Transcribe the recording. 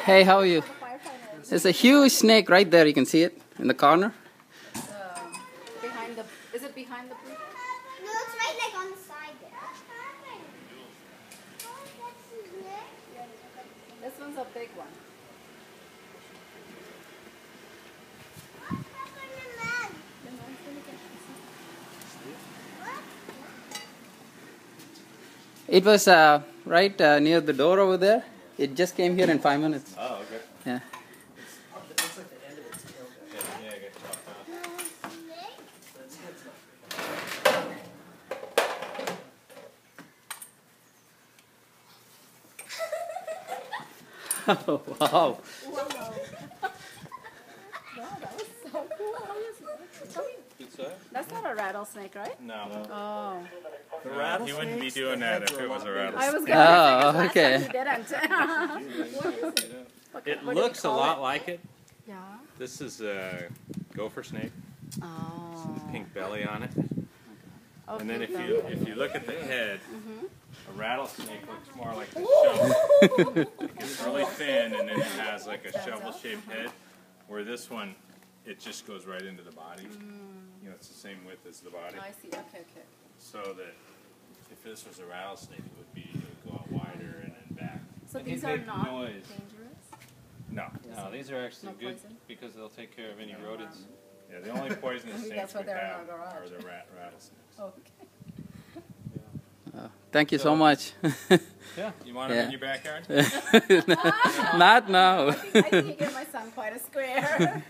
Hey, how are you? There's a huge snake right there. You can see it in the corner. Behind the. Is it behind the pool? No, it's right like on the side there. This one's a big one. It was right near the door over there. It just came here in 5 minutes. Oh, okay. Yeah. Yeah, I got chopped off. Oh, wow. Wow, that was so cool. That's not a rattlesnake, right? No. Oh. The rattlesnake? He wouldn't be doing that if it was a rattlesnake. I was going to say, okay. he didn't. It What do you looks a call lot it? like it. Yeah. This is a gopher snake. Oh. Pink belly on it. Oh, And then cute if you look at the head, a rattlesnake looks more like a shovel. It's really thin, and then it has like a shovel-shaped head. Where this one, it just goes right into the body. You know, it's the same width as the body. Oh, I see. Okay, okay. So that if this was a rattlesnake, it would go out wider and then back. So And these he'd are make not noise. dangerous? No. No, these are actually No good poison? because they'll take care of any rodents. Yeah, the only poisonous Maybe snakes that's why we they're in have our garage. are the rattlesnakes. Okay. Thank you so much. Yeah. You want them in your backyard? Not now. I think you gave my son quite a square.